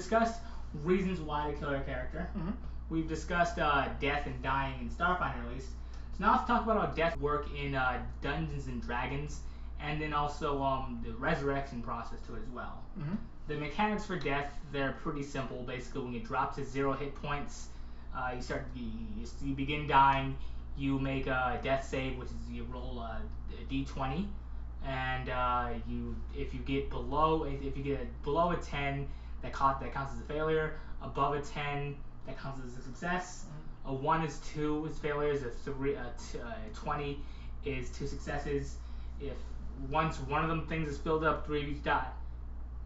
discussed reasons why to kill your character. We've discussed death and dying in Starfinder at least. So now let's talk about how death work in Dungeons and Dragons, and then also the resurrection process to it as well. The mechanics for death, they're pretty simple. Basically, when you drop to 0 hit points, you begin dying. You make a death save, which is you roll a d20, and if you get below a 10, that counts as a failure. Above a 10, that counts as a success. A 1 is 2 is failures. A 20 is 2 successes. If once one of them things is filled up, 3 of you die.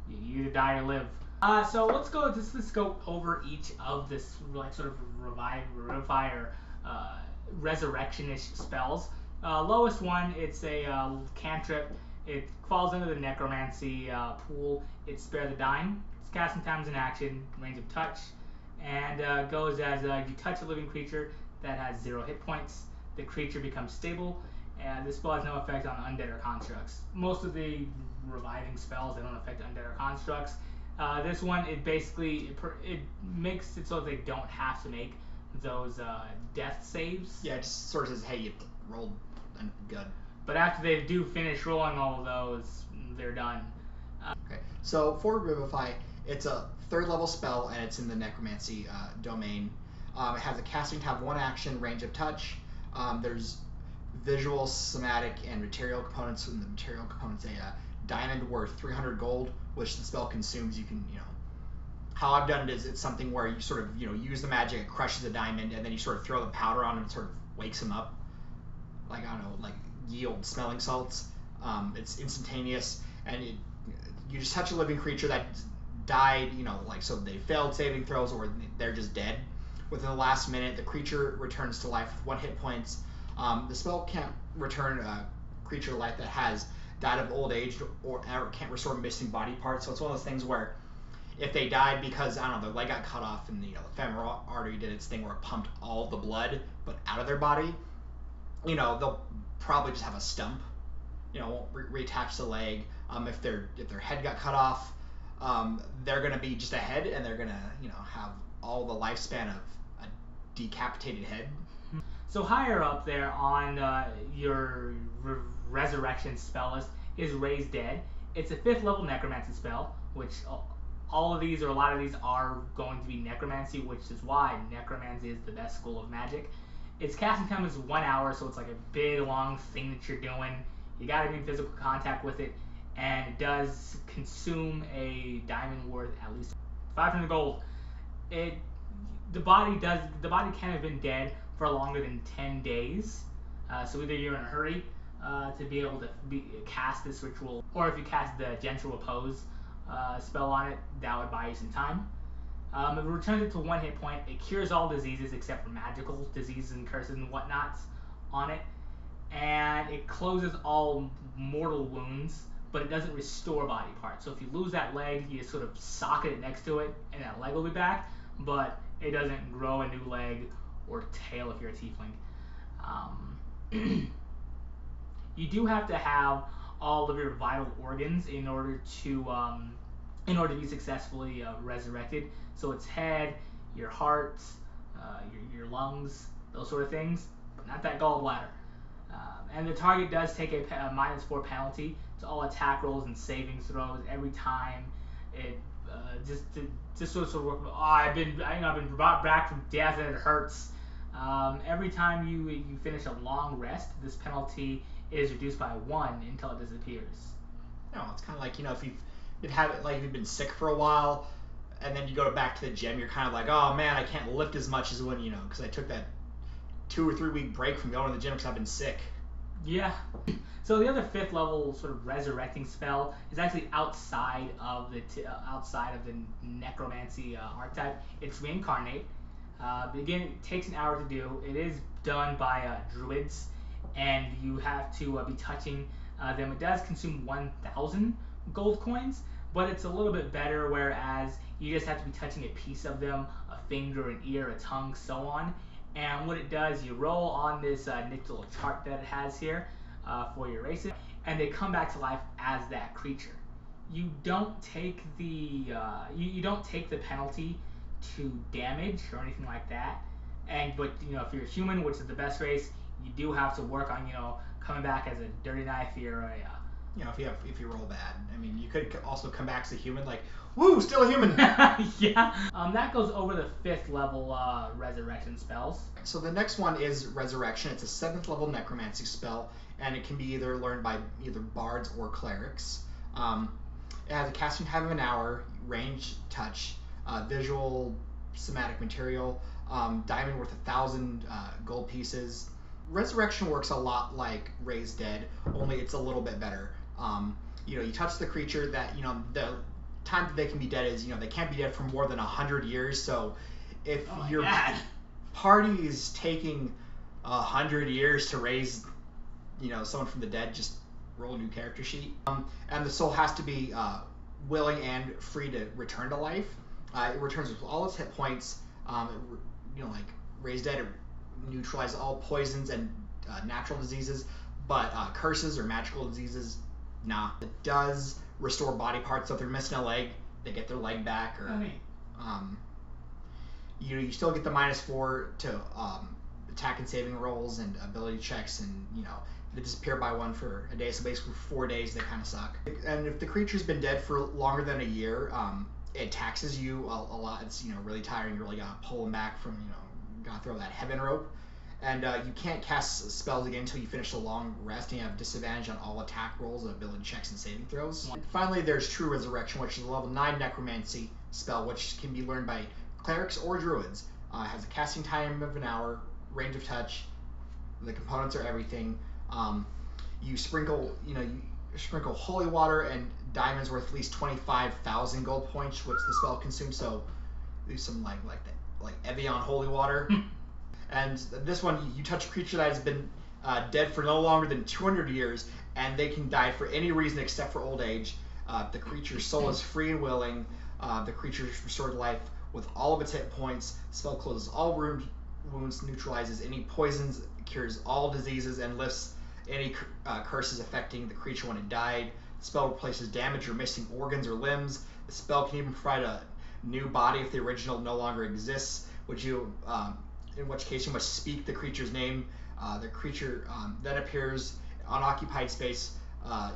You either die or live. So let's go over each of this sort of revivify or resurrection-ish spells. Lowest one, it's a cantrip. It falls under the necromancy pool. It's Spare the Dying. Its casting time is an action, range of touch, and goes as you touch a living creature that has 0 hit points. The creature becomes stable. This spell has no effect on undead or constructs. Most of the reviving spells, they don't affect undead or constructs. This one, it makes it so that they don't have to make those death saves. Yeah, it just sort of says, hey, you rolled good. But after they do finish rolling all of those, they're done. Okay, so for Revivify, it's a 3rd level spell, and it's in the necromancy domain. It has a casting time, 1 action, range of touch. There's visual, somatic, and material components. And the material components, a diamond worth 300 gold, which the spell consumes. You can, how I've done it is it's something where you sort of, use the magic, it crushes a diamond, and then you sort of throw the powder on him and sort of wakes him up. Like, I don't know, like yield smelling salts. It's instantaneous, and you just touch a living creature that died, so they failed saving throws or they're just dead. Within the last minute, the creature returns to life with 1 hit points. The spell can't return a creature to life that has died of old age or can't restore missing body parts. So it's one of those things where if they died because, I don't know, their leg got cut off and the femoral artery did its thing where it pumped all the blood but out of their body, they'll probably just have a stump. Won't reattach the leg. If their head got cut off, they're gonna be just a head, and they're gonna have all the lifespan of a decapitated head. So higher up there on your resurrection spell list is Raise Dead. It's a 5th level necromancy spell, which all of these or a lot of these are going to be necromancy, which is why necromancy is the best school of magic. Its casting time is 1 hour, so it's like a big long thing that you're doing. You gotta be in physical contact with it, and it does consume a diamond worth at least 500 gold. The body can have been dead for longer than 10 days. So either you're in a hurry to be able to cast this ritual, or if you cast the Gentle Repose spell on it, that would buy you some time. It returns it to 1 hit point. It cures all diseases except for magical diseases and curses and whatnots on it. And it closes all mortal wounds, but it doesn't restore body parts. So if you lose that leg, you sort of socket it next to it, and that leg will be back, but it doesn't grow a new leg or tail if you're a tiefling. You do have to have all of your vital organs in order to be successfully resurrected. So it's head, your heart, your lungs, those sort of things, but not that gallbladder. And the target does take a -4 penalty to all attack rolls and saving throws every time it just sort of work. I've been brought back from death and it hurts. Every time you finish a long rest, this penalty is reduced by 1 until it disappears. No, it's kind of like if you've been sick for a while, and then you go back to the gym, you're kind of like, oh man, I can't lift as much as when because I took that 2 or 3 week break from going to the gym because I've been sick. Yeah. So the other 5th level sort of resurrecting spell is actually outside of the necromancy archetype. It's Reincarnate. Again, it takes an hour to do. It is done by druids, and you have to be touching them. It does consume 1,000 gold coins, but it's a little bit better, whereas you just have to be touching a piece of them, a finger, an ear, a tongue, so on. And what it does, you roll on this nice little chart that it has here for your races, and they come back to life as that creature. you don't take the you don't take the penalty to damage or anything like that. But if you're human, which is the best race, you do have to work on coming back as a dirty knife. You're a if you roll bad. I mean, you could also come back as a human, like, woo, still a human. Yeah. That goes over the 5th level resurrection spells. So the next one is Resurrection. It's a 7th level necromancy spell, and it can be either learned by either bards or clerics. It has a casting time of an hour, range, touch, visual, somatic material, diamond worth 1,000 gold pieces. Resurrection works a lot like Raise Dead, only it's a little bit better. You touch the creature that, the time that they can be dead is, they can't be dead for more than 100 years. So if your party is taking 100 years to raise, someone from the dead, just roll a new character sheet. And the soul has to be willing and free to return to life. It returns with all its hit points. Like Raise Dead, it neutralizes all poisons and natural diseases, but curses or magical diseases, nah. It does restore body parts, so if they're missing a leg, they get their leg back. Or you still get the -4 to attack and saving rolls and ability checks, and they disappear by 1 for a day, so basically for 4 days they kind of suck. And if the creature's been dead for longer than a year, it taxes you a lot. It's really tiring. You really gotta pull them back from gotta throw that heaven rope. And you can't cast spells again until you finish the long rest, and you have disadvantage on all attack rolls, ability checks, and saving throws. And finally, there's True Resurrection, which is a level 9 necromancy spell, which can be learned by clerics or druids. It has a casting time of an hour, range of touch. The components are everything. You sprinkle holy water and diamonds worth at least 25,000 gold points, which the spell consumes. So there's some like Evian holy water. And this one, you touch a creature that has been dead for no longer than 200 years, and they can die for any reason except for old age. The creature's soul is free and willing. The creature is restored to life with all of its hit points. Spell closes all wounds, neutralizes any poisons, cures all diseases, and lifts any curses affecting the creature when it died. The spell replaces damaged or missing organs or limbs. The spell can even provide a new body if the original no longer exists, in which case you must speak the creature's name. The creature then appears on occupied space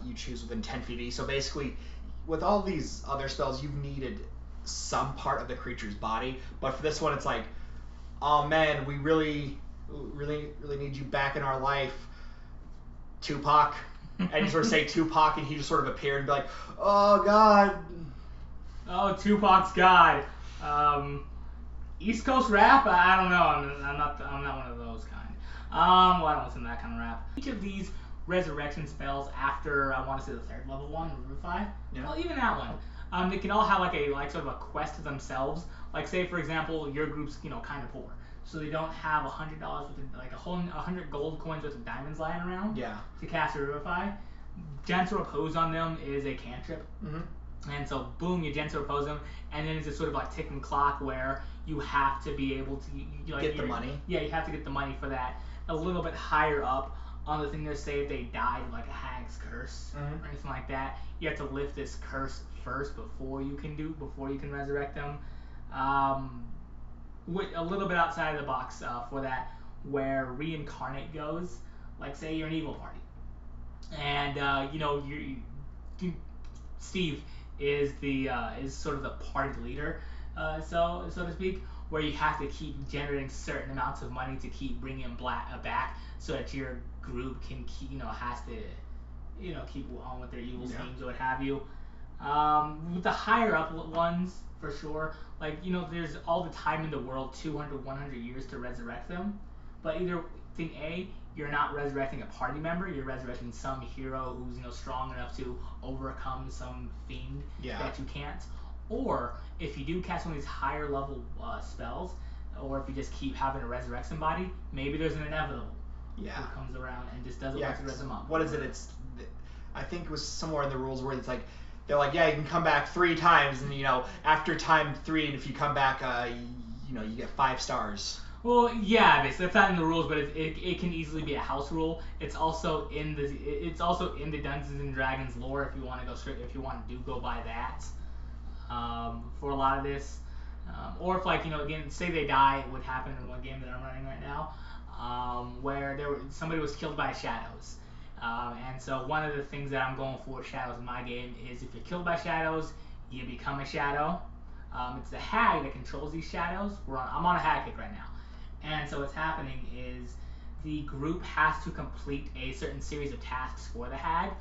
you choose within 10 feet. So basically, with all these other spells, you've needed some part of the creature's body, but for this one, it's like, oh man, we really need you back in our life, Tupac. And you sort of say Tupac, and he just sort of appeared and be like, oh god. Oh, Tupac's God. East Coast rap? I don't know. I'm not one of those kind. I don't listen to that kind of rap. Each of these resurrection spells after, I want to say the 3rd level one, Revivify. Yeah. Well, even that one. They can all have sort of a quest to themselves. Like, say for example, your group's kind of poor, so they don't have $100 worth of, 100 gold coins worth of diamonds lying around. Yeah. To cast a Revivify. Gentle Repose on them is a cantrip. Mm-hmm. And so, boom, you gentle repose them, and then it's a sort of ticking clock where you have to be able to get the money. Yeah, you have to get the money for that. A little bit higher up on the thing, they say if they died like a hag's curse or anything like that, you have to lift this curse first before you can resurrect them. With a little bit outside of the box for that, where reincarnate goes. Like, say you're an evil party, and Steve is sort of the party leader, so to speak, where you have to keep generating certain amounts of money to keep bringing him back, so that your group can keep, has to, keep on with their evil schemes or what have you. With the higher up ones, for sure, there's all the time in the world, 200, 100 years to resurrect them, but either thing A, you're not resurrecting a party member, you're resurrecting some hero who's strong enough to overcome some fiend that you can't. Or if you do cast one of these higher level spells, or if you just keep having to resurrect somebody, maybe there's an inevitable who comes around and just does it once to res them up. What is it? I think it was somewhere in the rules where it's like, they're like, yeah, you can come back 3 times, and after time 3, and if you come back, you get 5 stars. Well, yeah, basically it's not in the rules, but it can easily be a house rule. It's also in the Dungeons and Dragons lore if you want to go straight, if you want to go by that for a lot of this, or if like again say they die, it would happen in one game that I'm running right now, where somebody was killed by shadows, and so one of the things that I'm going for with shadows in my game is if you're killed by shadows, you become a shadow. It's the hag that controls these shadows. I'm on a hag kick right now. And so what's happening is the group has to complete a certain series of tasks for the hag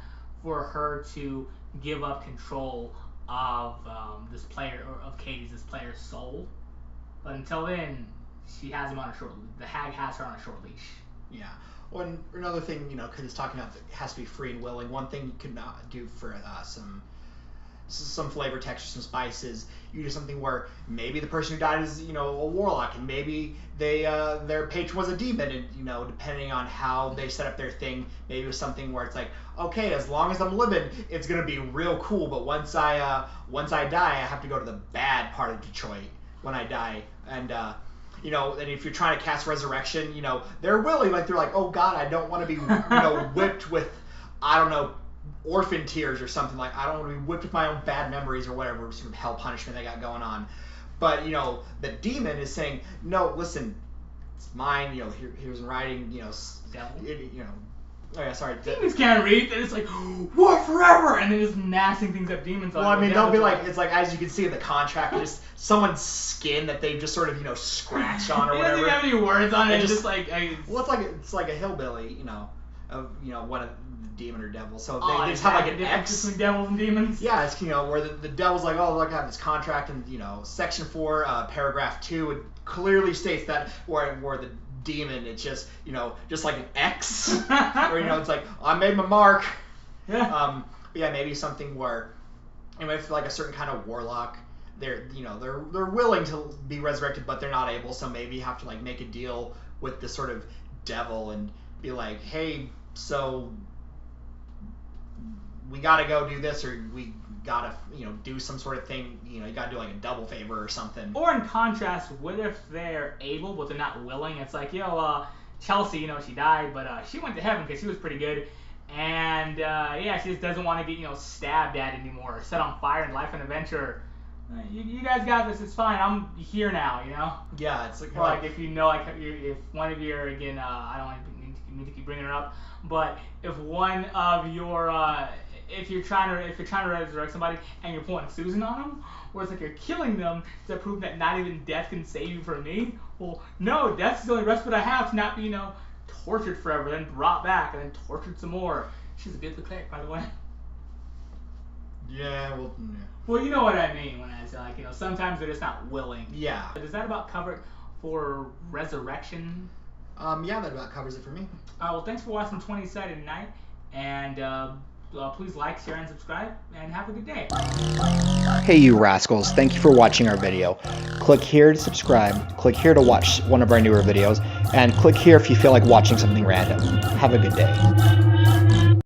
for her to give up control of this player, or of Katie's, this player's soul. But until then, she has him on a short. The hag has her on a short leash. Yeah. Well, another thing, because it's talking about it has to be free and willing. One thing you could not do for some flavor, texture, some spices. You do something where maybe the person who died is a warlock, and maybe their patron was a demon, and depending on how they set up their thing, maybe it was something where it's like, okay, as long as I'm living, it's gonna be real cool, but once I die, I have to go to the bad part of Detroit when I die, and and if you're trying to cast resurrection, they're willing, like they're like, oh God, I don't want to be whipped with, I don't know, orphan tears or something, like I don't want to be whipped with my own bad memories or whatever sort of hell punishment they got going on. But the demon is saying, no, listen, it's mine. Here's in writing. Devil. Oh yeah, sorry. Demons can't read. They're just like, war forever, and they're just massing things up demons. Well, I mean, they'll be like, it's like, as you can see in the contract, just someone's skin that they've just sort of scratched on or whatever. It doesn't have any words on it. It's just well, it's like a hillbilly, of one of demon or devil. So they just have like an X between devils and demons. Yeah, it's where the devil's like, oh look, I have this contract, and section 4, paragraph 2, it clearly states that where the demon, it's just just like an X, or it's like, I made my mark. Yeah. Yeah, maybe something where if like a certain kind of warlock, they're willing to be resurrected, but they're not able. So maybe you have to like make a deal with this sort of devil and be like, hey, so we gotta go do this, or we gotta do some sort of thing. You gotta do like a double favor or something. Or in contrast, what if they're able but they're not willing? It's like, Chelsea, she died, but she went to heaven because she was pretty good, and she just doesn't want to get stabbed at anymore, or set on fire in Life and Adventure. You guys got this. It's fine. I'm here now. Yeah, it's like, or like if if one of your, again, I don't need to keep bringing her up, but if one of your if you're trying to resurrect somebody and you're pulling Susan on them, or it's like you're killing them to prove that not even death can save you from me. Well, no, death's the only respite I have to not be tortured forever, then brought back, and then tortured some more. She's a good cleric, by the way. Yeah, well, yeah. Well, you know what I mean when I say sometimes they're just not willing. Yeah. But is that about covered for resurrection? Yeah, that about covers it for me. Well, thanks for watching 20-Sided Night, and please like, share, and subscribe, and have a good day. Hey you rascals, thank you for watching our video. Click here to subscribe, click here to watch one of our newer videos, and click here if you feel like watching something random. Have a good day.